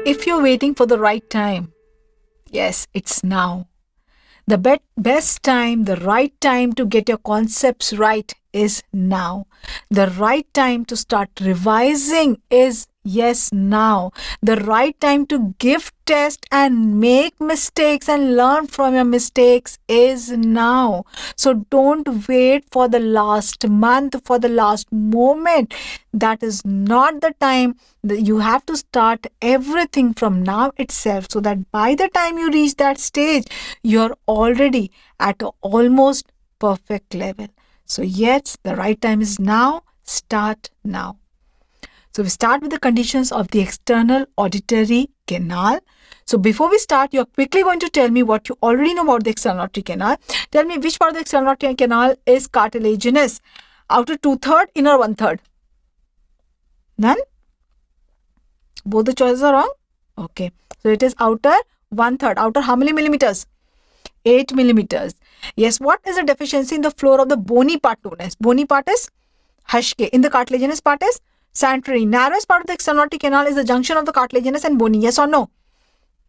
if you're waiting for the right time, yes, it's now. The best time, the right time to get your concepts right is now. The right time to start revising is, yes, now. The right time to give test and make mistakes and learn from your mistakes is now. So don't wait for the last month, for the last moment. That is not the time. You have to start everything from now itself, so that by the time you reach that stage, you're already at an almost perfect level. So yes, the right time is now. Start now. So we start with the conditions of the external auditory canal. So before we start, you're quickly going to tell me what you already know about the external auditory canal. Tell me which part of the external auditory canal is cartilaginous. Outer 2/3, inner 1/3. None? Both the choices are wrong? Okay. So it is outer 1/3. Outer how many millimeters? 8 millimeters. Yes, what is a deficiency in the floor of the bony part known as? Bony part is Hashke. In the cartilaginous part is Santorini. Narrowest part of the external auditory canal is the junction of the cartilaginous and bony. Yes or no?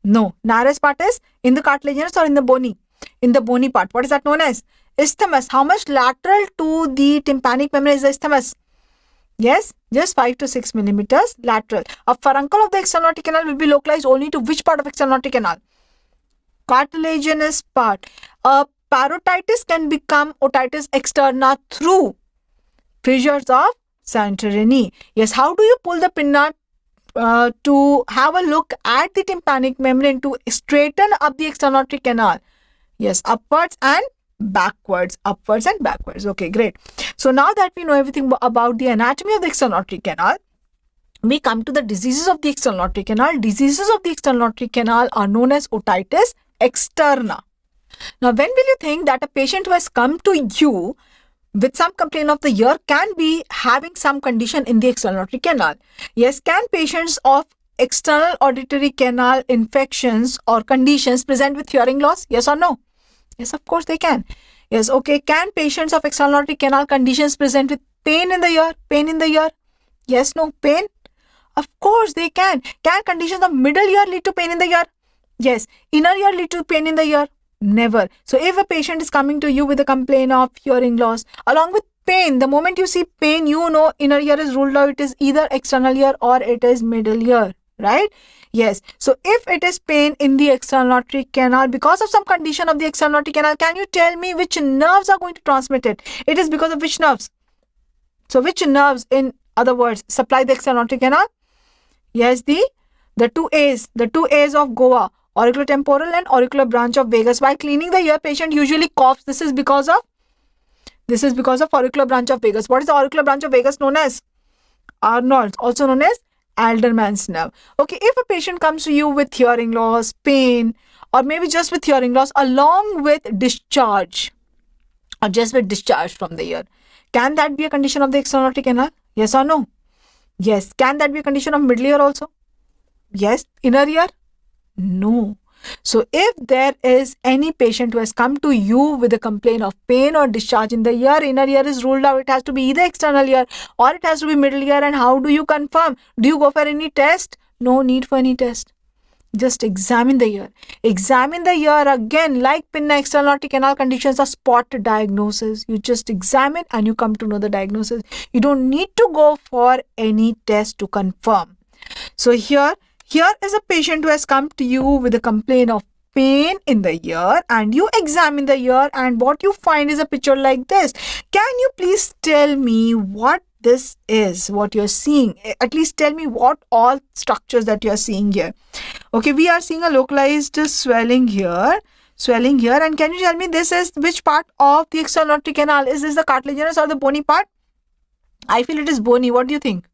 No. Narrowest part is in the cartilaginous or in the bony? In the bony part. What is that known as? Isthmus. How much lateral to the tympanic membrane is the isthmus? Yes, just 5 to 6 millimeters lateral. A furuncle of the external auditory canal will be localized only to which part of external auditory canal? Cartilaginous part. A parotitis can become otitis externa through fissures of Santorini. Yes, how do you pull the pinna to have a look at the tympanic membrane to straighten up the external auditory canal? Yes, upwards and backwards. Upwards and backwards. Okay, great. So now that we know everything about the anatomy of the external auditory canal, we come to the diseases of the external auditory canal. Diseases of the external auditory canal are known as otitis externa. Now, when will you think that a patient who has come to you with some complaint of the ear can be having some condition in the external auditory canal? Yes, can patients of external auditory canal infections or conditions present with hearing loss? Yes or no? Yes, of course they can. Yes, okay. Can patients of external auditory canal conditions present with pain in the ear? Pain in the ear? Yes, no, pain? Of course they can. Can conditions of middle ear lead to pain in the ear? Yes. Inner ear lead to pain in the ear? Never. So if a patient is coming to you with a complaint of hearing loss along with pain, the moment you see pain, you know inner ear is ruled out. It is either external ear or it is middle ear, right? Yes. So if it is pain in the external auditory canal because of some condition of the external auditory canal, can you tell me which nerves are going to transmit it? It is because of which nerves? So which nerves, in other words, supply the external auditory canal? Yes, the two A's of Goa, auriculotemporal and auricular branch of vagus. While cleaning the ear, patient usually coughs. This is because of auricular branch of vagus. What is the auricular branch of vagus known as? Arnold's, also known as Alderman's nerve. Okay, if a patient comes to you with hearing loss, pain, or maybe just with hearing loss along with discharge, or just with discharge from the ear, can that be a condition of the external auditory canal? Yes or no? Yes. Can that be a condition of middle ear also? Yes. Inner ear? No. So if there is any patient who has come to you with a complaint of pain or discharge in the ear, inner ear is ruled out. It has to be either external ear or it has to be middle ear. And how do you confirm? Do you go for any test? No need for any test. Just examine the ear. Examine the ear again, like pinna external auditory canal conditions are spot diagnosis. You just examine and you come to know the diagnosis. You don't need to go for any test to confirm. So here is a patient who has come to you with a complaint of pain in the ear, and you examine the ear, and what you find is a picture like this. Can you please tell me what this is, what you're seeing? At least tell me what all structures that you're seeing here. Okay, we are seeing a localized swelling here. And can you tell me this is which part of the external auditory canal? Is this the cartilaginous or the bony part? I feel it is bony. What do you think?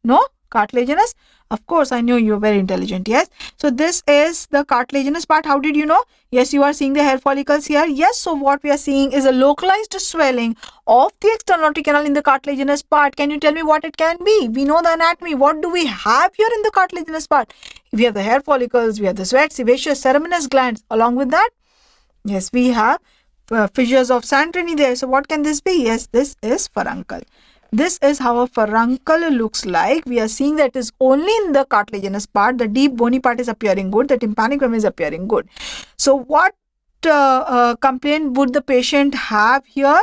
No? Cartilaginous? Of course, I know you're very intelligent. Yes. So this is the cartilaginous part. How did you know? Yes, you are seeing the hair follicles here. Yes. So what we are seeing is a localized swelling of the external auditory canal in the cartilaginous part. Can you tell me what it can be? We know the anatomy. What do we have here in the cartilaginous part? We have the hair follicles. We have the sweat, sebaceous, ceruminous glands. Along with that, yes, we have fissures of Santorini there. So what can this be? Yes, this is furuncle. This is how a furuncle looks like. We are seeing that it is only in the cartilaginous part. The deep bony part is appearing good. The tympanic membrane is appearing good. So what complaint would the patient have here?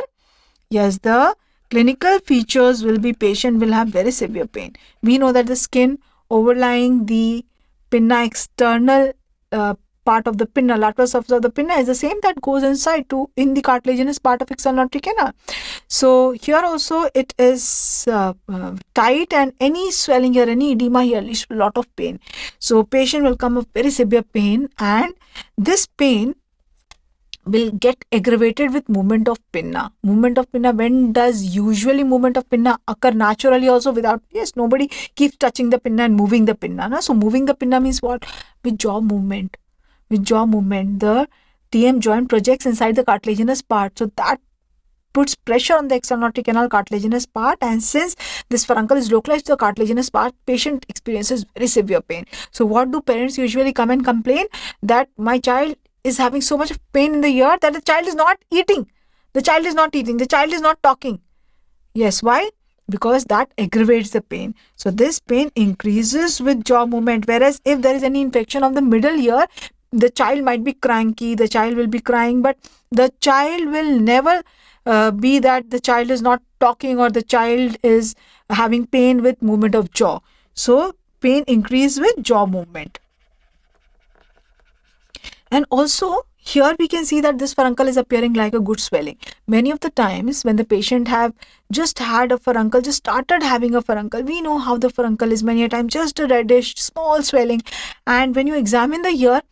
Yes, the clinical features will be patient will have very severe pain. We know that the skin overlying the pinna external part of the pinna, lateral surface of the pinna is the same that goes inside to in the cartilaginous part of external aortic canal. So here also it is tight, and any swelling here, any edema here leads to a lot of pain. So patient will come with very severe pain, and this pain will get aggravated with movement of pinna. Movement of pinna, when does usually movement of pinna occur naturally also without, yes, nobody keeps touching the pinna and moving the pinna. No? So moving the pinna means what? With jaw movement. With jaw movement, the TM joint projects inside the cartilaginous part. So that puts pressure on the external aortic canal cartilaginous part, and since this furuncle is localized to the cartilaginous part, patient experiences very severe pain. So what do parents usually come and complain? That my child is having so much of pain in the ear that the child is not eating. The child is not eating. The child is not talking. Yes, why? Because that aggravates the pain. So this pain increases with jaw movement, whereas if there is any infection of the middle ear, the child might be cranky, the child will be crying, but the child will never be that the child is not talking or the child is having pain with movement of jaw. So pain increase with jaw movement. And also here we can see that this furuncle is appearing like a good swelling. Many of the times when the patient have just had a furuncle, just started having a furuncle, we know how the furuncle is many a time just a reddish small swelling, and when you examine the ear,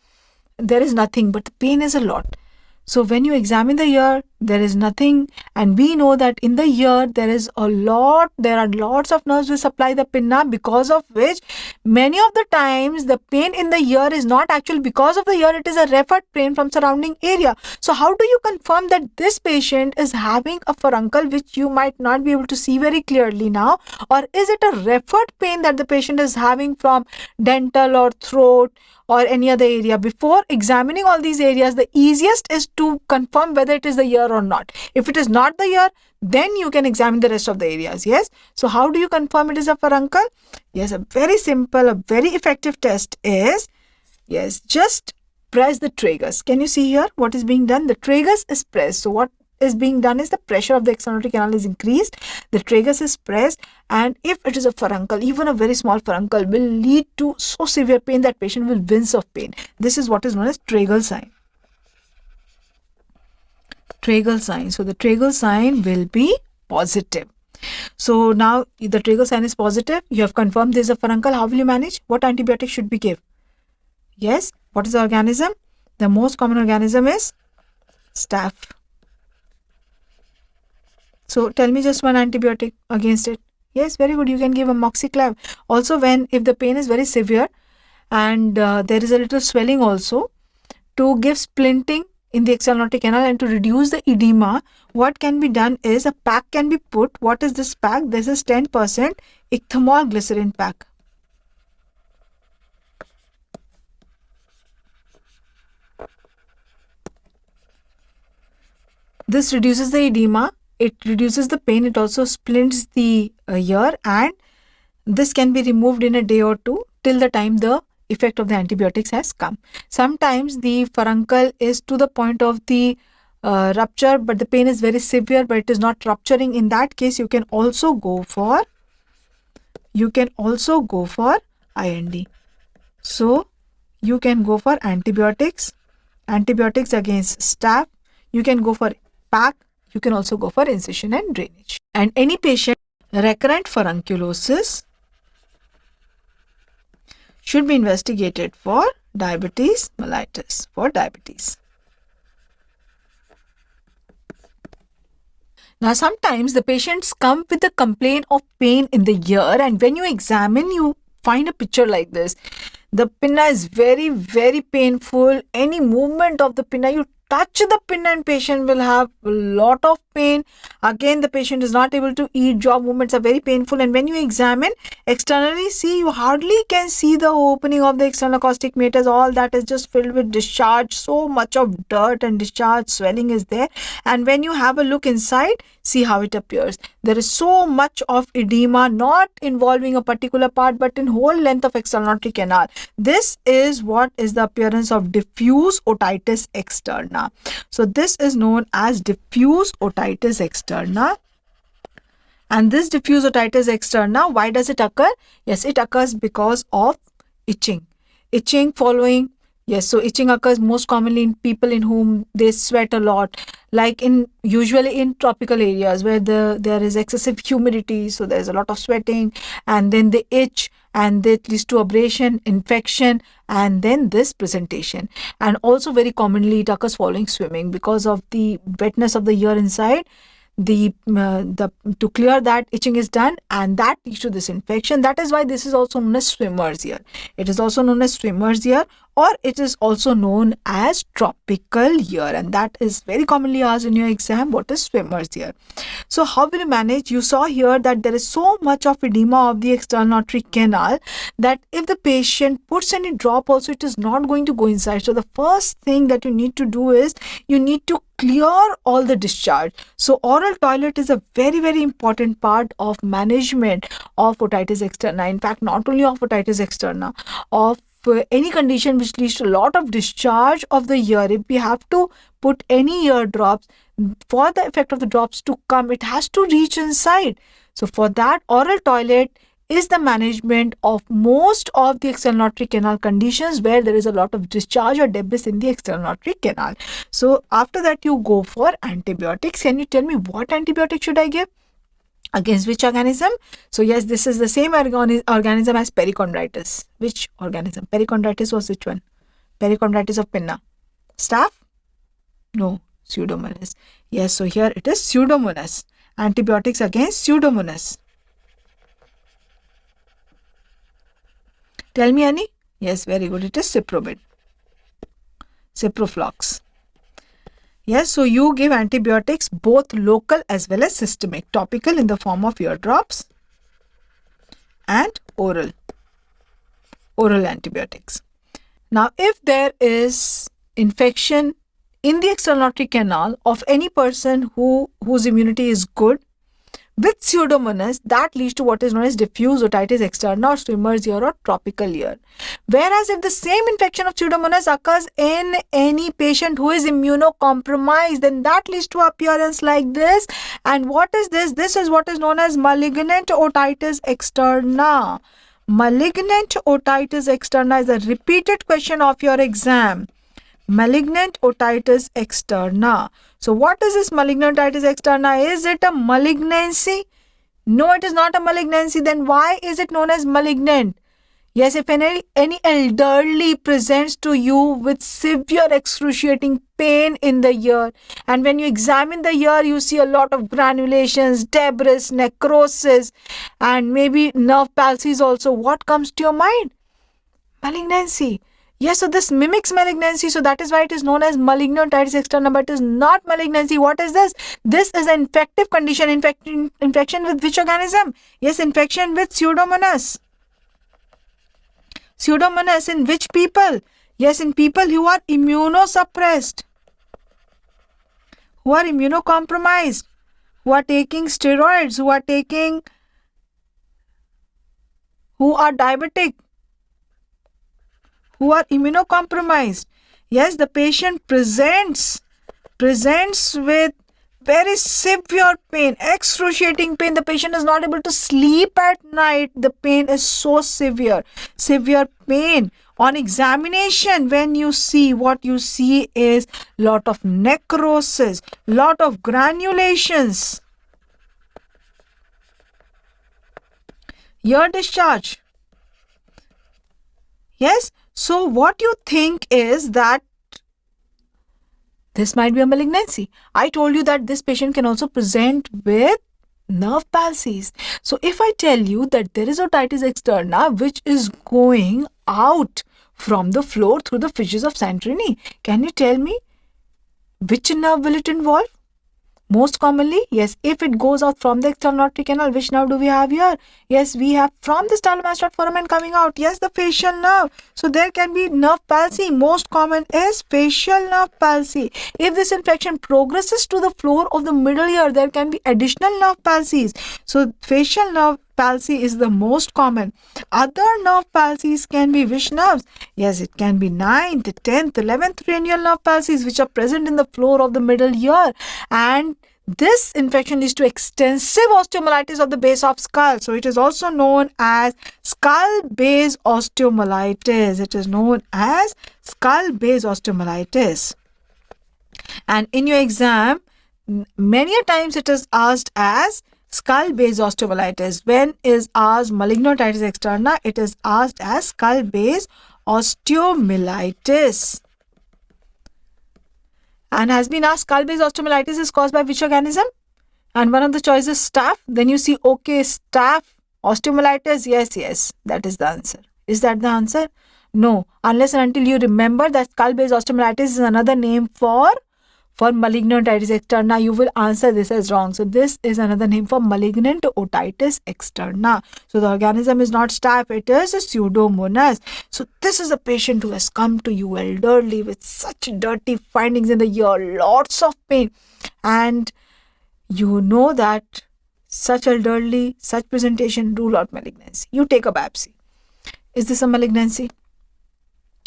there is nothing, but the pain is a lot. So when you examine the ear, there is nothing, and we know that in the ear there are lots of nerves which supply the pinna, because of which many of the times the pain in the ear is not actually because of the ear, it is a referred pain from surrounding area. So how do you confirm that this patient is having a furuncle which you might not be able to see very clearly now, or is it a referred pain that the patient is having from dental or throat or any other area? Before examining all these areas, the easiest is to confirm whether it is the ear or not. If it is not the ear, then you can examine the rest of the areas. Yes. So how do you confirm it is a furuncle? Yes, a very simple, a very effective test is, yes, just press the tragus. Can you see here what is being done? The tragus is pressed. So what is being done is the pressure of the external aortic canal is increased, the tragus is pressed, and if it is a furuncle, even a very small furuncle will lead to so severe pain that patient will wince of pain. This is what is known as tragal sign. Tragal sign. So the tragal sign will be positive. So now the tragal sign is positive. You have confirmed there is a furuncle. How will you manage? What antibiotic should be given? Yes. What is the organism? The most common organism is staph. So tell me just one antibiotic against it. Yes, very good. You can give amoxiclav. Also, if the pain is very severe and there is a little swelling also, to give splinting in the external aortic canal and to reduce the edema, what can be done is a pack can be put. What is this pack? This is 10% ichthymol glycerin pack. This reduces the edema, it reduces the pain, it also splints the ear, and this can be removed in a day or two till the time the effect of the antibiotics has come. Sometimes the furuncle is to the point of the rupture, but the pain is very severe, but it is not rupturing. In that case, you can also go for IND. So you can go for antibiotics against staph. You can go for pack. You can also go for incision and drainage. And any patient recurrent furunculosis should be investigated for diabetes mellitus, for diabetes. Now sometimes the patients come with a complaint of pain in the ear, and when you examine, you find a picture like this. The pinna is very, very painful. Any movement of the pinna, you touch the pinna and patient will have a lot of pain. Again, the patient is not able to eat, jaw movements are very painful, and when you examine externally, see, you hardly can see the opening of the external acoustic meatus. All that is just filled with discharge. So much of dirt and discharge, swelling is there. And when you have a look inside, see how it appears. There is so much of edema, not involving a particular part but in whole length of external aortic canal. This is what is the appearance of diffuse otitis externa. So this is known as diffuse otitis externa. And this diffuse otitis externa, why does it occur? Yes, it occurs because of itching. Itching following, yes, so itching occurs most commonly in people in whom they sweat a lot, like usually in tropical areas where there is excessive humidity, so there's a lot of sweating, and then they itch, and that leads to abrasion, infection, and then this presentation. And also very commonly it occurs following swimming because of the wetness of the ear inside. To clear that, itching is done, and that leads to this infection. That is why this is also known as swimmer's ear. It is also known as swimmer's ear, or it is also known as tropical ear, and that is very commonly asked in your exam. What is swimmer's ear? So how will you manage? You saw here that there is so much of edema of the external aortic canal that if the patient puts any drop also, it is not going to go inside. So the first thing that you need to do is you need to clear all the discharge. So oral toilet is a very, very important part of management of otitis externa. In fact, not only of otitis externa, of any condition which leads to a lot of discharge of the ear. If we have to put any ear drops, for the effect of the drops to come, it has to reach inside. So for that, oral toilet is the management of most of the external aortic canal conditions where there is a lot of discharge or debris in the external aortic canal. So after that, you go for antibiotics. Can you tell me what antibiotic should I give? Against which organism? So yes, this is the same organism as perichondritis. Which organism? Perichondritis was which one? Perichondritis of pinna. Staph? No, Pseudomonas. Yes, so here it is Pseudomonas. Antibiotics against Pseudomonas. Tell me, Annie. Yes, very good. It is Cyprobid. Ciproflox. Yes, so you give antibiotics both local as well as systemic. Topical in the form of ear drops and oral antibiotics. Now, if there is infection in the external aortic canal of any person whose immunity is good, with Pseudomonas, that leads to what is known as diffuse otitis externa or swimmer's ear or tropical ear. Whereas if the same infection of Pseudomonas occurs in any patient who is immunocompromised, then that leads to appearance like this. And what is this? This is what is known as malignant otitis externa. Malignant otitis externa is a repeated question of your exam. Malignant otitis externa. So what is this malignant otitis externa? Is it a malignancy? No, it is not a malignancy. Then why is it known as malignant? Yes, if any elderly presents to you with severe excruciating pain in the ear, and when you examine the ear, you see a lot of granulations, debris, necrosis, and maybe nerve palsies also, what comes to your mind? Malignancy. Yes, so this mimics malignancy, so that is why it is known as malignant otitis externa, but it is not malignancy. What is this? This is an infective condition. Infection with which organism? Yes, infection with Pseudomonas. Pseudomonas in which people? Yes, in people who are immunosuppressed, who are immunocompromised, who are taking steroids, who are diabetic, who are immunocompromised. Yes, the patient presents with very severe pain, excruciating pain. The patient is not able to sleep at night. The pain is so severe pain. On examination, when you see, what you see is lot of necrosis, lot of granulations, ear discharge. Yes, so what you think is that this might be a malignancy. I told you that this patient can also present with nerve palsies. So if I tell you that there is otitis externa which is going out from the floor through the fissures of Santorini, can you tell me which nerve will it involve? Most commonly, yes, if it goes out from the external aortic canal, which nerve do we have here? Yes, we have from the stylomastoid foramen coming out. Yes, the facial nerve. So there can be nerve palsy. Most common is facial nerve palsy. If this infection progresses to the floor of the middle ear, there can be additional nerve palsies. So facial nerve palsy is the most common. Other nerve palsies can be which nerves? Yes, it can be 9th, 10th, 11th cranial nerve palsies which are present in the floor of the middle ear, and this infection leads to extensive osteomyelitis of the base of skull. So it is also known as skull base osteomyelitis. It is known as skull base osteomyelitis. And in your exam, many a times it is asked as skull base osteomyelitis. When is asked malignant otitis externa, it is asked as skull base osteomyelitis. And has been asked skull base osteomyelitis is caused by which organism? And one of the choices staph. Then you see, okay, staph, osteomyelitis, yes, that is the answer. Is that the answer? No, unless and until you remember that skull base osteomyelitis is another name for malignant otitis externa, you will answer this as wrong. So this is another name for malignant otitis externa. So the organism is not staph, it is a Pseudomonas. So this is a patient who has come to you elderly with such dirty findings in the ear, lots of pain, and you know that such elderly, such presentation, rule out malignancy. You take a biopsy. Is this a malignancy?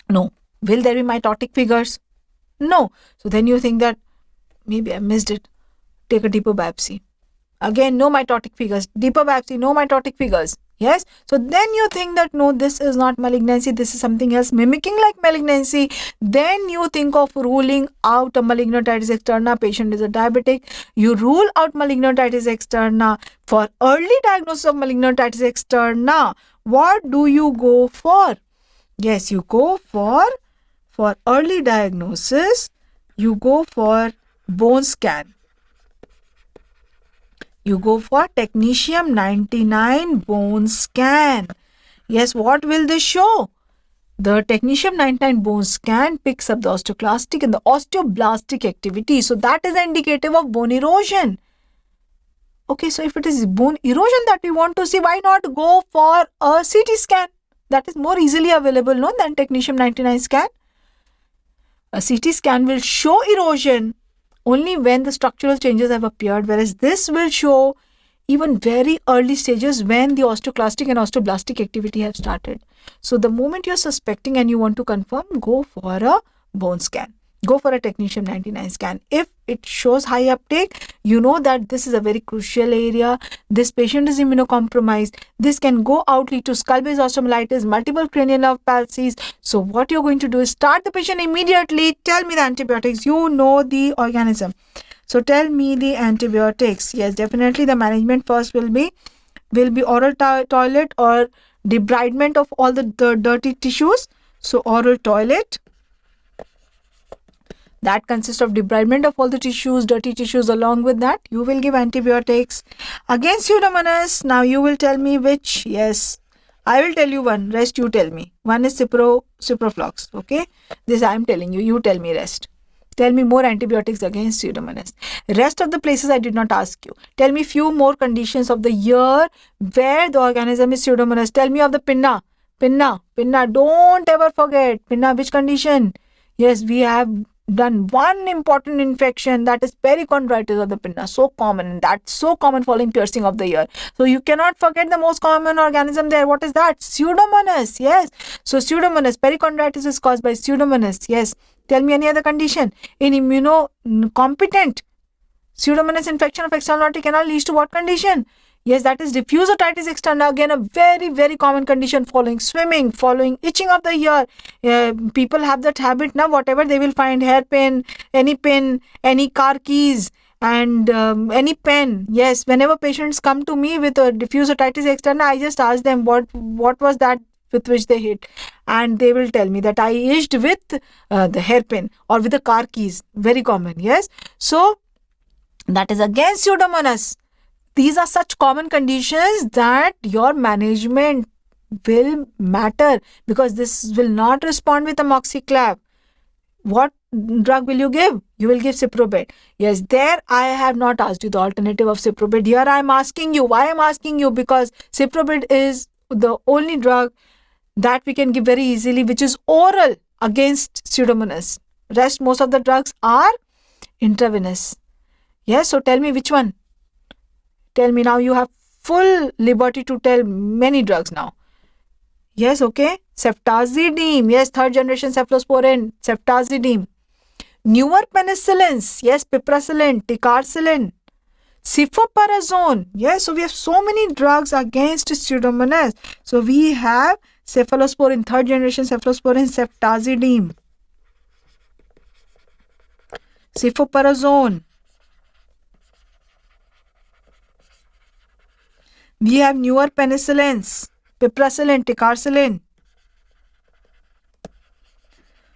No. Will there be mitotic figures? No. So then you think that maybe I missed it. Take a deeper biopsy. Again, no mitotic figures. Deeper biopsy, no mitotic figures. Yes. So then you think that no, this is not malignancy. This is something else mimicking like malignancy. Then you think of ruling out a malignant otitis externa. Patient is a diabetic. You rule out malignant otitis externa. For early diagnosis of malignant otitis externa, what do you go for? Yes, you go for early diagnosis, you go for bone scan. You go for technetium 99 bone scan. Yes, what will this show? The technetium 99 bone scan picks up the osteoclastic and the osteoblastic activity. So that is indicative of bone erosion. Okay, so if it is bone erosion that we want to see, why not go for a CT scan? That is more easily available, no, than technetium 99 scan. A CT scan will show erosion only when the structural changes have appeared, whereas this will show even very early stages when the osteoclastic and osteoblastic activity have started. So the moment you're suspecting and you want to confirm, go for a bone scan. Go for a technetium 99 scan. If it shows high uptake, you know that this is a very crucial area. This patient is immunocompromised. This can go out, lead to skull base osteomyelitis, multiple cranial nerve palsies. So what you're going to do is start the patient immediately. Tell me the antibiotics. You know the organism. So tell me the antibiotics. Yes, definitely the management first will be oral toilet or debridement of all the dirty tissues. So oral toilet. That consists of debridement of all the tissues, dirty tissues. Along with that, you will give antibiotics. Against Pseudomonas, now you will tell me which. Yes, I will tell you one. Rest you tell me. One is Ciproflox. Okay, this I am telling you. You tell me rest. Tell me more antibiotics against Pseudomonas. Rest of the places I did not ask you. Tell me few more conditions of the ear where the organism is Pseudomonas. Tell me of the pinna. Pinna. Don't ever forget. Pinna, which condition? Yes, we have done one important infection, that is perichondritis of the pinna. So common. That's so common following piercing of the ear. So you cannot forget the most common organism there. What is that? Pseudomonas. Yes. So Pseudomonas. Perichondritis is caused by Pseudomonas. Yes. Tell me any other condition. In immunocompetent, Pseudomonas infection of external aortic canal leads to what condition? Yes, that is diffuse otitis externa. Again, a very, very common condition following swimming, following itching of the ear. People have that habit now, whatever they will find, hairpin, any car keys, and any pen. Yes, whenever patients come to me with a diffuse otitis externa, I just ask them what was that with which they hit, and they will tell me that I itched with the hairpin or with the car keys. Very common. Yes, so that is against Pseudomonas. These are such common conditions that your management will matter, because this will not respond with amoxiclav. What drug will you give? You will give Cyprobed. Yes, there I have not asked you the alternative of Cyprobed. Here I am asking you. Why I am asking you? Because Cyprobed is the only drug that we can give very easily, which is oral against Pseudomonas. Rest, most of the drugs are intravenous. Yes, so tell me which one. Tell me now. You have full liberty to tell many drugs now. Yes, okay. Ceftazidime. Yes, third generation cephalosporin. Ceftazidime. Newer penicillins. Yes, piperacillin, ticarcillin, cefoperazone. Yes, so we have so many drugs against Pseudomonas. So we have cephalosporin, third generation cephalosporin, ceftazidime, cefoperazone. We have newer penicillins, piperacillin, ticarcillin.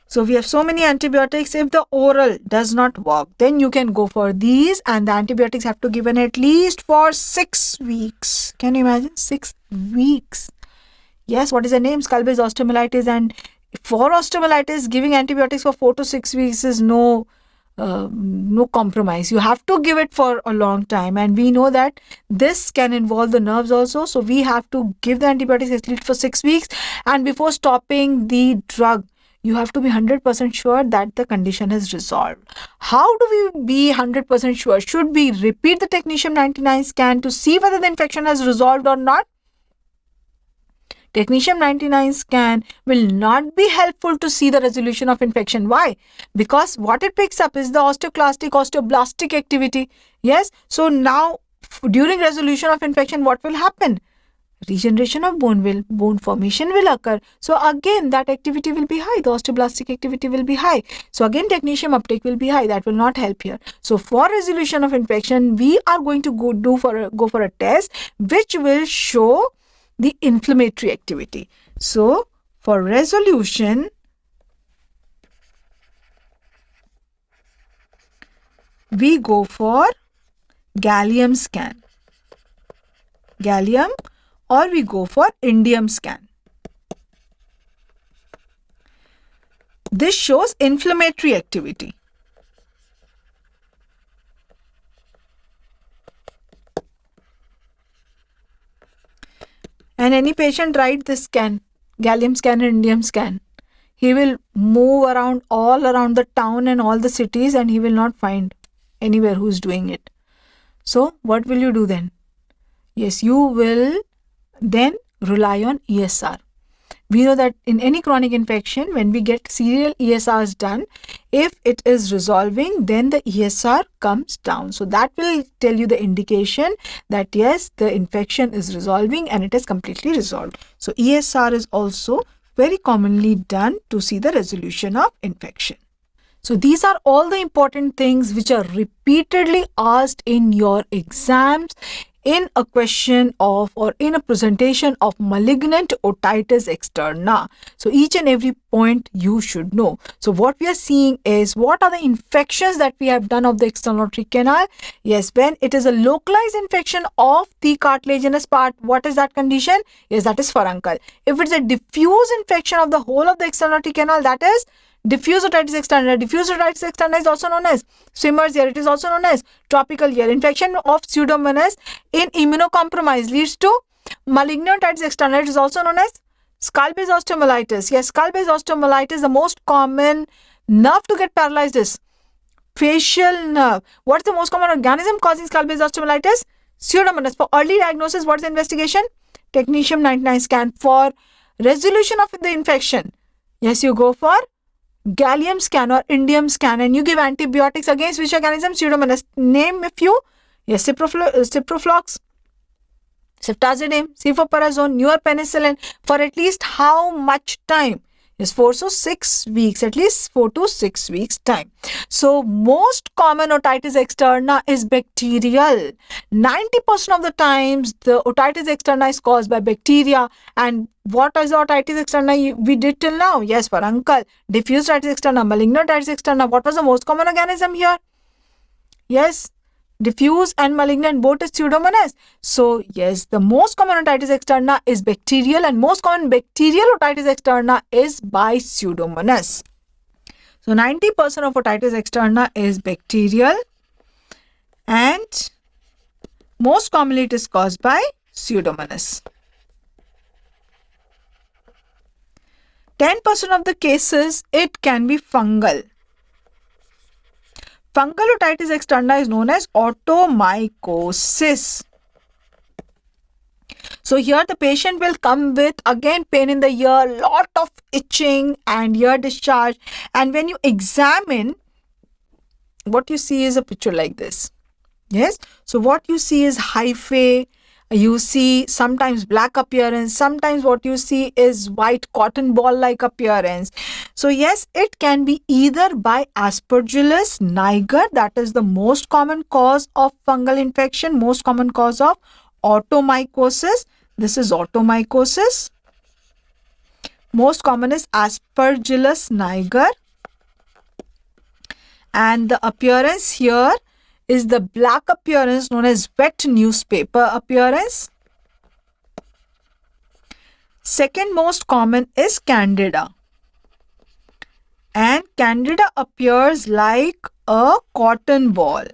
So we have so many antibiotics. If the oral does not work, then you can go for these, and the antibiotics have to be given at least for 6 weeks. Can you imagine? 6 weeks. Yes, what is the name? Skull-based osteomyelitis. And for osteomyelitis, giving antibiotics for 4 to 6 weeks is no compromise. You have to give it for a long time, and we know that this can involve the nerves also. So we have to give the antibiotics at least for 6 weeks, and before stopping the drug, you have to be 100% sure that the condition has resolved. How do we be 100% sure? Should we repeat the technetium 99 scan to see whether the infection has resolved or not? Technetium 99 scan will not be helpful to see the resolution of infection. Why? Because what it picks up is the osteoclastic, osteoblastic activity. Yes. So now during resolution of infection, what will happen? Regeneration of bone formation will occur. So again, that activity will be high. The osteoblastic activity will be high. So again, technetium uptake will be high. That will not help here. So for resolution of infection, we are going to go for a test which will show the inflammatory activity. So for resolution, we go for gallium scan. Gallium, or we go for indium scan. This shows inflammatory activity. And any patient write this scan, gallium scan and indium scan. He will move around all around the town and all the cities, and he will not find anywhere who's doing it. So what will you do then? Yes, you will then rely on ESR. We know that in any chronic infection, when we get serial ESRs done, if it is resolving, then the ESR comes down. So that will tell you the indication that yes, the infection is resolving and it is completely resolved. So ESR is also very commonly done to see the resolution of infection. So these are all the important things which are repeatedly asked in your exams, in a question of or in a presentation of malignant otitis externa. So each and every point you should know. So what we are seeing is what are the infections that we have done of the external aortic canal. Yes, when it is a localized infection of the cartilaginous part, what is that condition? Yes, that is furuncle. If it's a diffuse infection of the whole of the external aortic canal, that is diffuse otitis externa. Diffuse otitis externa is also known as swimmer's ear. It is also known as tropical ear. Infection of Pseudomonas in immunocompromised leads to malignant otitis externa. It is also known as skull-based osteomyelitis. Yes, skull-based osteomyelitis, the most common nerve to get paralyzed is facial nerve. What is the most common organism causing skull-based osteomyelitis? Pseudomonas. For early diagnosis, what is the investigation? Technetium 99 scan. For resolution of the infection, yes, you go for gallium scan or indium scan, and you give antibiotics against which organism? Pseudomonas. Name a few. Yes, ciproflox, ceftazidime, cefoperazone, newer penicillin. For at least how much time? Yes, 4 to 6 weeks, at least 4 to 6 weeks time. So most common otitis externa is bacterial. 90% of the times the otitis externa is caused by bacteria. And what is the otitis externa we did till now? Yes, furuncle, diffuse otitis externa, malignant otitis externa. What was the most common organism here? Yes, diffuse and malignant, both is Pseudomonas. So yes, the most common otitis externa is bacterial, and most common bacterial otitis externa is by Pseudomonas. So 90% of otitis externa is bacterial, and most commonly it is caused by Pseudomonas. 10% of the cases it can be fungal. Fungal otitis externa is known as otomycosis. So here the patient will come with again pain in the ear, lot of itching and ear discharge, and when you examine, what you see is a picture like this. Yes, so what you see is hyphae, you see sometimes black appearance, sometimes what you see is white cotton ball like appearance. So yes, it can be either by Aspergillus niger, that is the most common cause of fungal infection, most common cause of otomycosis. This is otomycosis. Most common is Aspergillus niger, and the appearance here is the black appearance known as wet newspaper appearance. Second most common is Candida, and Candida appears like a cotton ball.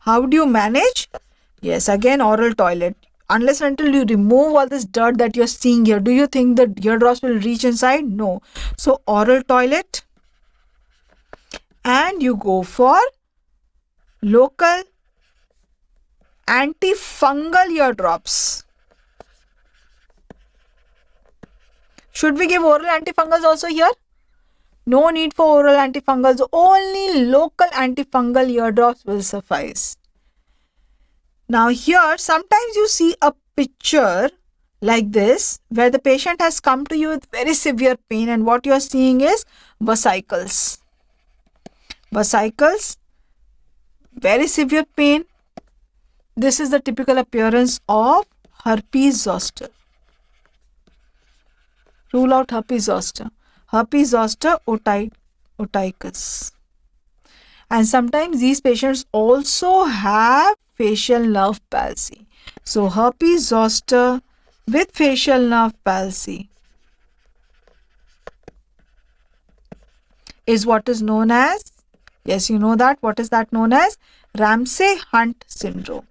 How do you manage? Yes, again oral toilet. Unless and until you remove all this dirt that you're seeing here, do you think the eardrops will reach inside? No. So oral toilet, and you go for local antifungal eardrops. Should we give oral antifungals also here? No need for oral antifungals, only local antifungal eardrops will suffice. Now here sometimes you see a picture like this where the patient has come to you with very severe pain, and what you are seeing is vesicles. Vesicles, very severe pain. This is the typical appearance of herpes zoster. Rule out herpes zoster. Herpes zoster oticus. And sometimes these patients also have facial nerve palsy. So herpes zoster with facial nerve palsy is what is known as, yes, you know that, what is that known as? Ramsay-Hunt syndrome.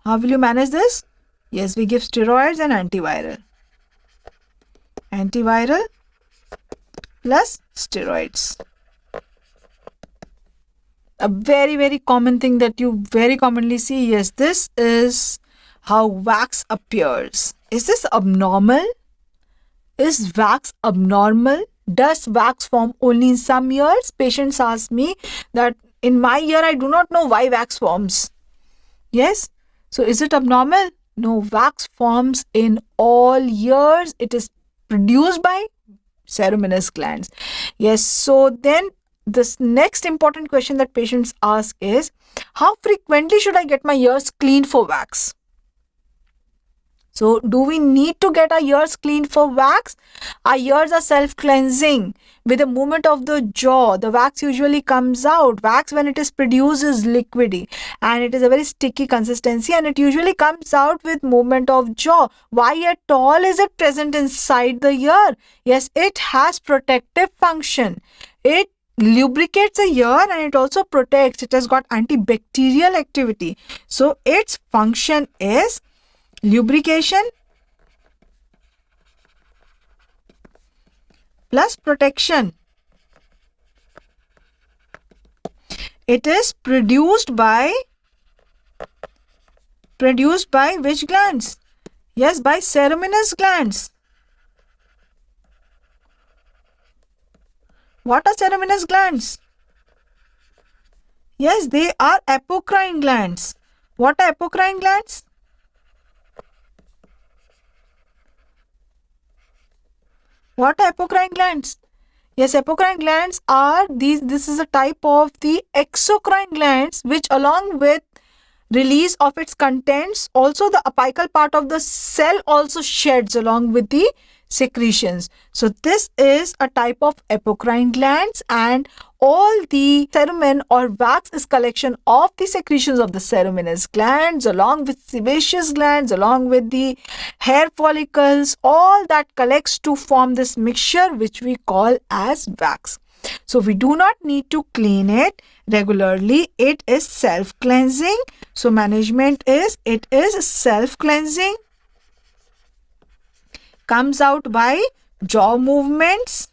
How will you manage this? Yes, we give steroids and antiviral. Antiviral plus steroids. A very common thing that you very commonly see, yes, this is how wax appears. Is this abnormal? Is wax abnormal? Does wax form only in some ears? Patients ask me that in my ear I do not know why wax forms. Yes, so is it abnormal? No, wax forms in all ears. It is produced by ceruminous glands. Yes, so then this next important question that patients ask is, how frequently should I get my ears cleaned for wax? So do we need to get our ears cleaned for wax? Our ears are self-cleansing. With the movement of the jaw, the wax usually comes out. Wax, when it is produced, is liquidy and it is a very sticky consistency, and it usually comes out with movement of jaw. Why at all is it present inside the ear? Yes, it has protective function. It lubricates the ear and it also protects. It has got antibacterial activity. So its function is lubrication plus protection. It is produced by which glands? Yes, by ceruminous glands. What are ceruminous glands? Yes, they are apocrine glands. What are apocrine glands? What are apocrine glands? Yes, apocrine glands are these. This is a type of the exocrine glands, which along with release of its contents, also the apical part of the cell also sheds along with the secretions. So this is a type of apocrine glands, and all the cerumen or wax is collection of the secretions of the ceruminous glands along with sebaceous glands, along with the hair follicles. All that collects to form this mixture which we call as wax. So we do not need to clean it regularly. It is self-cleansing. So management is, it is self-cleansing. Comes out by jaw movements.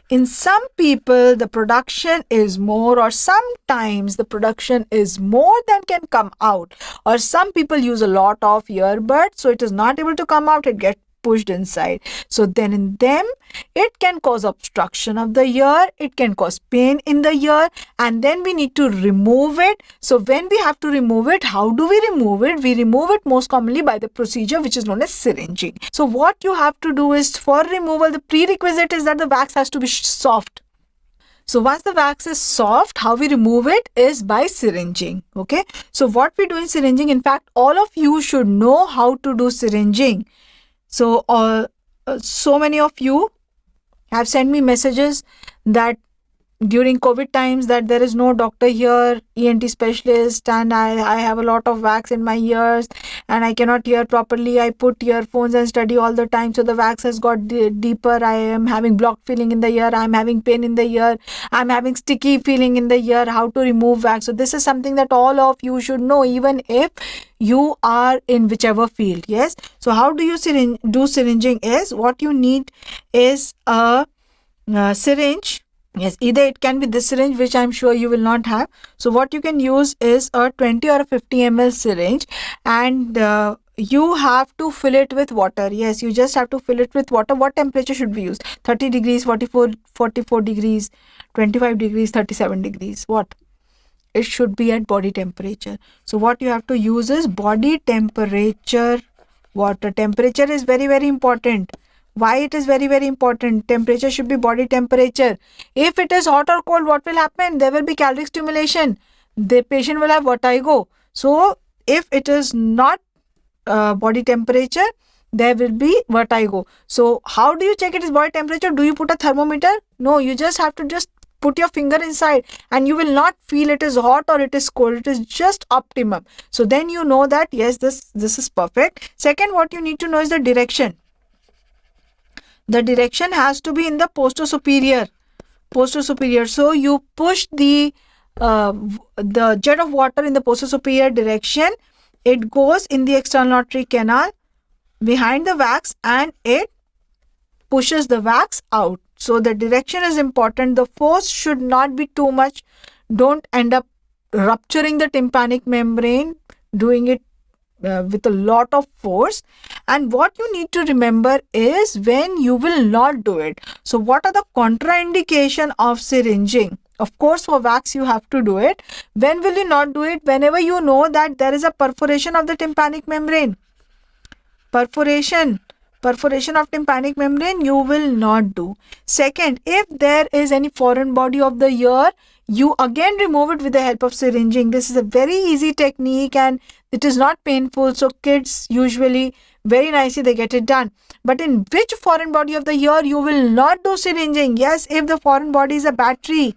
In some people, the production is more, or sometimes the production is more than can come out. Or some people use a lot of earbuds, so it is not able to come out, it gets pushed inside. So then in them, it can cause obstruction of the ear, it can cause pain in the ear, and then we need to remove it. So when we have to remove it, how do we remove it? We remove it most commonly by the procedure which is known as syringing. So what you have to do is, for removal, the prerequisite is that the wax has to be soft. So once the wax is soft, how we remove it is by syringing. Okay. So what we do in syringing, in fact, all of you should know how to do syringing. So, so many of you have sent me messages that during COVID times that there is no doctor here, ENT specialist, and I have a lot of wax in my ears and I cannot hear properly. I put earphones and study all the time, so the wax has got deeper. I am having blocked feeling in the ear. I am having pain in the ear. I am having sticky feeling in the ear. How to remove wax? So this is something that all of you should know, even if you are in whichever field. Yes. So how do you do syringing? Is what you need is a syringe. Yes, either it can be this syringe, which I'm sure you will not have. So what you can use is a 20 or a 50 ml syringe, and you have to fill it with water. Yes, you just have to fill it with water. What temperature should be used? 30 degrees, 44 degrees, 25 degrees, 37 degrees. What? It should be at body temperature. So what you have to use is body temperature water. Temperature is very, very important. Why it is very, very important? Temperature should be body temperature. If it is hot or cold, what will happen? There will be caloric stimulation. The patient will have vertigo. So if it is not body temperature, there will be vertigo. So how do you check it is body temperature? Do you put a thermometer? No, you just have to just put your finger inside and you will not feel it is hot or it is cold. It is just optimum. So then you know that yes, this is perfect. Second, what you need to know is the direction. The direction has to be in the posterior. So you push the jet of water in the posterior direction. It goes in the external auditory canal behind the wax and it pushes the wax out. So the direction is important. The force should not be too much. Don't end up rupturing the tympanic membrane, doing it with a lot of force. And what you need to remember is when you will not do it. So what are the contraindication of syringing? Of course, for wax you have to do it. When will you not do it? Whenever you know that there is a perforation of the tympanic membrane. Perforation of tympanic membrane you will not do. Second, if there is any foreign body of the ear, you again remove it with the help of syringing. This is a very easy technique and it is not painful. So kids usually very nicely they get it done. But in which foreign body of the ear you will not do syringing? Yes, if the foreign body is a battery,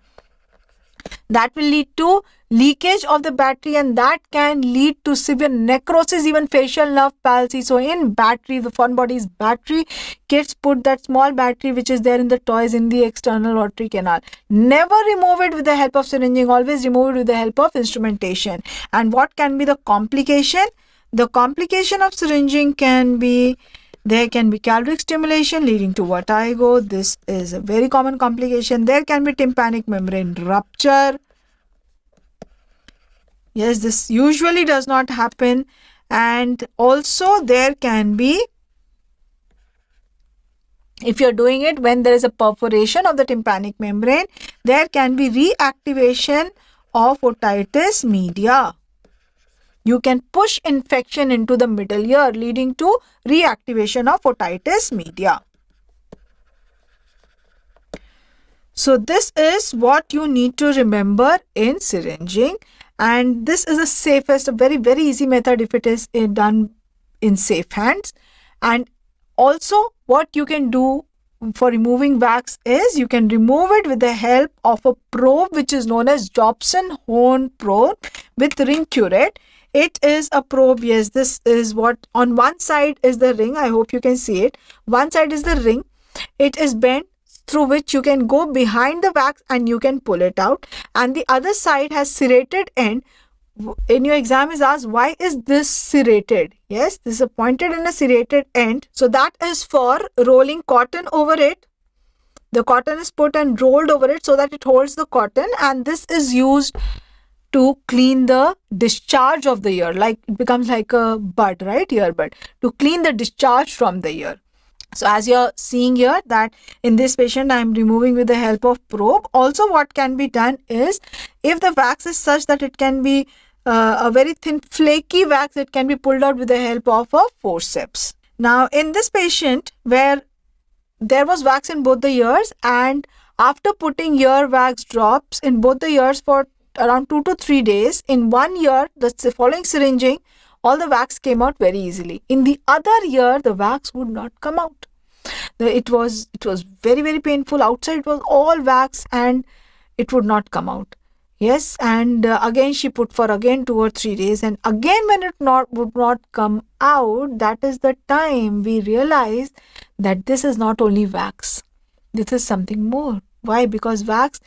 that will lead to leakage of the battery and that can lead to severe necrosis, even facial nerve palsy. So in battery, the foreign body is battery. Kids put that small battery which is there in the toys in the external auditory canal. Never remove it with the help of syringing. Always remove it with the help of instrumentation. And what can be the complication? The complication of syringing can be, there can be caloric stimulation leading to vertigo. This is a very common complication. There can be tympanic membrane rupture. Yes, this usually does not happen. And also there can be, if you're doing it when there is a perforation of the tympanic membrane, there can be reactivation of otitis media. You can push infection into the middle ear leading to reactivation of otitis media. So this is what you need to remember in syringing, and this is the safest, a very, very easy method if it is done in safe hands. And also what you can do for removing wax is you can remove it with the help of a probe which is known as Jobson-Horn probe with ring curette. It is a probe, yes, this is what on one side is the ring. I hope you can see it. One side is the ring. It is bent through which you can go behind the wax and you can pull it out, and the other side has serrated end. In your exam is asked, why is this serrated? Yes, this is a pointed and a serrated end. So that is for rolling cotton over it. The cotton is put and rolled over it so that it holds the cotton, and this is used to clean the discharge of the ear. Like it becomes like a bud, right? Earbud. To clean the discharge from the ear. So as you're seeing here that in this patient I am removing with the help of probe. Also what can be done is, if the wax is such that it can be a very thin flaky wax, it can be pulled out with the help of a forceps. Now in this patient where there was wax in both the ears, and after putting ear wax drops in both the ears for around 2 to 3 days, in one ear, the following syringing, all the wax came out very easily. In the other ear, the wax would not come out. It was very, very painful. Outside it was all wax and it would not come out. Yes, and again she put for again 2 or 3 days, and again when it would not come out, that is the time we realized that this is not only wax. This is something more. Why? Because wax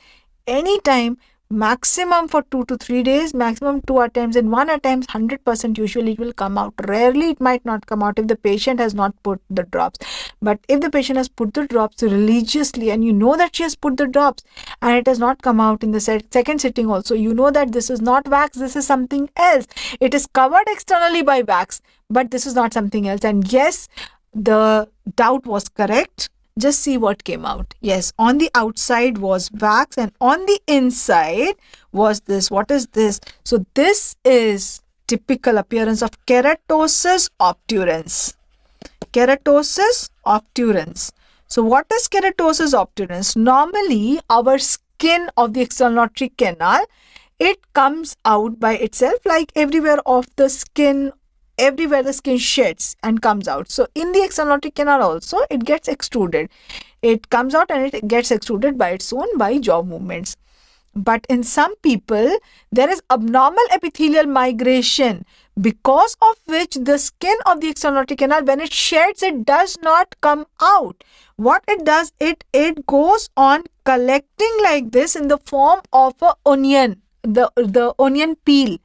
anytime, maximum for 2 to 3 days, maximum 2 attempts. In 1 attempt 100% usually it will come out. Rarely it might not come out if the patient has not put the drops. But if the patient has put the drops religiously and you know that she has put the drops and it has not come out in the second sitting also, you know that this is not wax, this is something else. It is covered externally by wax, but this is not something else. And yes, the doubt was correct. Just see what came out. Yes, on the outside was wax and on the inside was this. What is this? So this is typical appearance of keratosis obturans. Keratosis obturans. So what is keratosis obturans? Normally our skin of the external canal, it comes out by itself, like everywhere of the skin, everywhere the skin sheds and comes out. So in the external canal also it gets extruded. It comes out and it gets extruded by its own by jaw movements. But in some people there is abnormal epithelial migration, because of which the skin of the external canal, when it sheds, it does not come out. What it does, it goes on collecting like this in the form of an onion, the onion peel.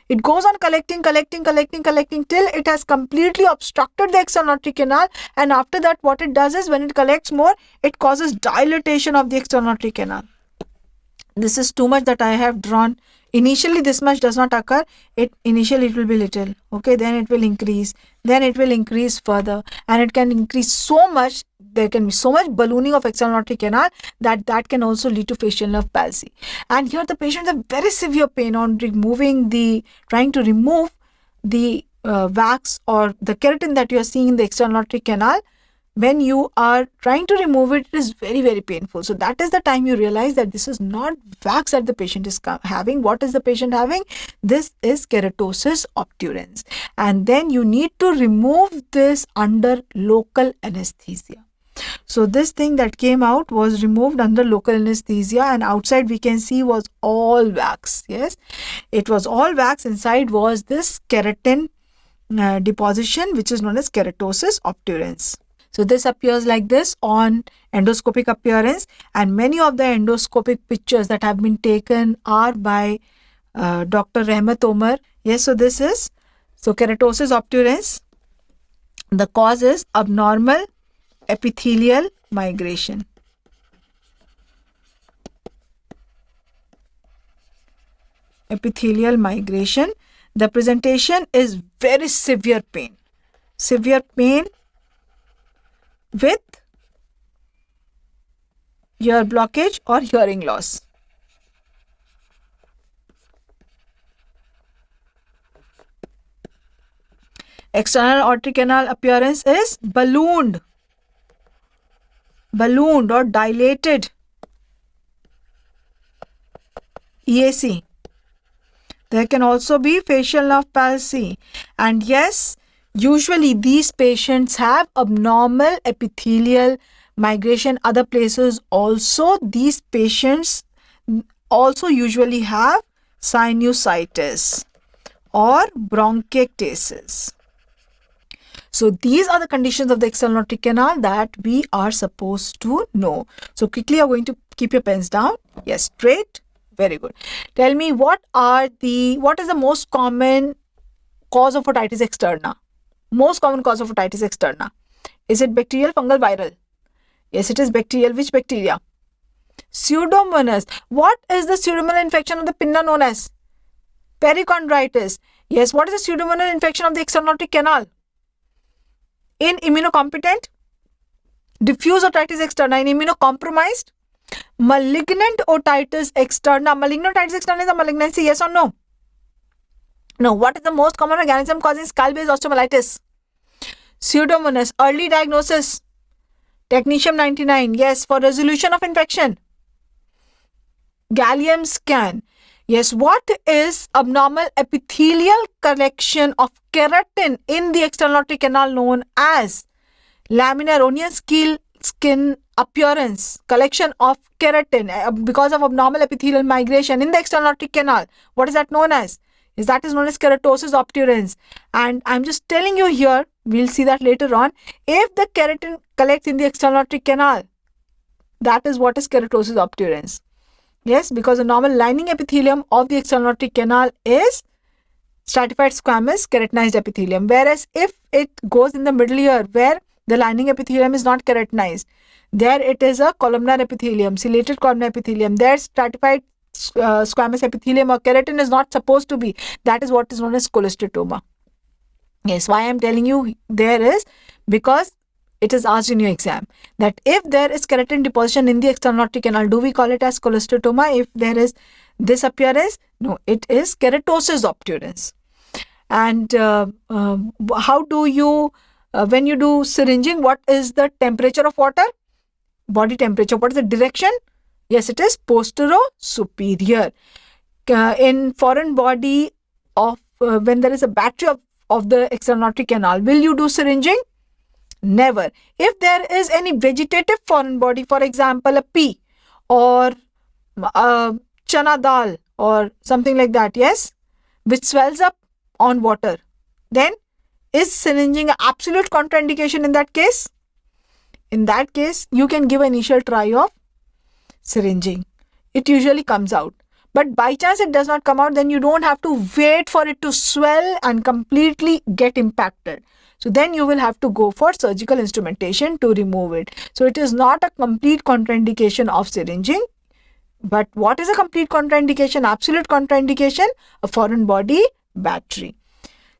It goes on collecting till it has completely obstructed the external canal, and after that what it does is, when it collects more, it causes dilatation of the external canal. This is too much that I have drawn. Initially this much does not occur. Initially it will be little, okay, then it will increase, then it will increase further, and it can increase so much. There can be so much ballooning of external canal that can also lead to facial nerve palsy. And here the patient has very severe pain on trying to remove the wax or the keratin that you are seeing in the external canal. When you are trying to remove it, it is very, very painful. So that is the time you realize that this is not wax that the patient is having. What is the patient having? This is keratosis obturans. And then you need to remove this under local anesthesia. So this thing that came out was removed under local anesthesia, and outside we can see was all wax. Yes, it was all wax. Inside was this keratin deposition, which is known as keratosis obturans. So this appears like this on endoscopic appearance, and many of the endoscopic pictures that have been taken are by Dr. Rahmat Omar. Yes, so this is keratosis obturans. The cause is abnormal epithelial migration. Epithelial migration. The presentation is very severe pain. Severe pain with ear blockage or hearing loss. External aortic canal appearance is ballooned or dilated. EAC. There can also be facial nerve palsy. And yes, Usually these patients have abnormal epithelial migration other places also. These patients also usually have sinusitis or bronchiectasis. So these are the conditions of the external aortic canal that we are supposed to know. So quickly you're going to keep your pens down. Yes, straight. Very good. Tell me what is the most common cause of otitis externa? Most common cause of otitis externa. Is it bacterial, fungal, viral? Yes, it is bacterial. Which bacteria? Pseudomonas. What is the pseudomonal infection of the pinna known as? Perichondritis. Yes, what is the pseudomonal infection of the external aortic canal? In immunocompetent, diffuse otitis externa. In immunocompromised, malignant otitis externa. Malignant otitis externa is a malignancy, yes or no? No. What is the most common organism causing skull-based osteomyelitis? Pseudomonas. Early diagnosis, technetium 99. Yes, for resolution of infection, gallium scan. Yes, what is abnormal epithelial collection of keratin in the external aortic canal known as? Laminar onion skin appearance, collection of keratin because of abnormal epithelial migration in the external aortic canal. What is that known as? That is known as keratosis obturans. And I'm just telling you here, we'll see that later on. If the keratin collects in the external aortic canal, that is what is keratosis obturans. Yes, because the normal lining epithelium of the external aortic canal is stratified squamous keratinized epithelium. Whereas if it goes in the middle here where the lining epithelium is not keratinized, there it is a columnar epithelium, ciliated columnar epithelium. There stratified squamous epithelium or keratin is not supposed to be. That is what is known as cholesteatoma. Yes, why I am telling you there is because it is asked in your exam that if there is keratin deposition in the external aortic canal, do we call it as cholesteatoma? If there is this appearance, no, it is keratosis obturans. And how do you, when you do syringing, what is the temperature of water? Body temperature. What is the direction? Yes, it is posterior-superior. In foreign body of when there is a battery of the external aortic canal, will you do syringing? Never. If there is any vegetative foreign body, for example, a pea or chana dal or something like that, yes, which swells up on water, then is syringing an absolute contraindication in that case? In that case, you can give an initial try of syringing. It usually comes out. But by chance it does not come out, then you don't have to wait for it to swell and completely get impacted. So then you will have to go for surgical instrumentation to remove it. So it is not a complete contraindication of syringing. But what is a complete contraindication? Absolute contraindication? A foreign body battery.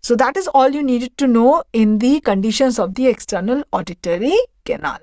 So that is all you needed to know in the conditions of the external auditory canal.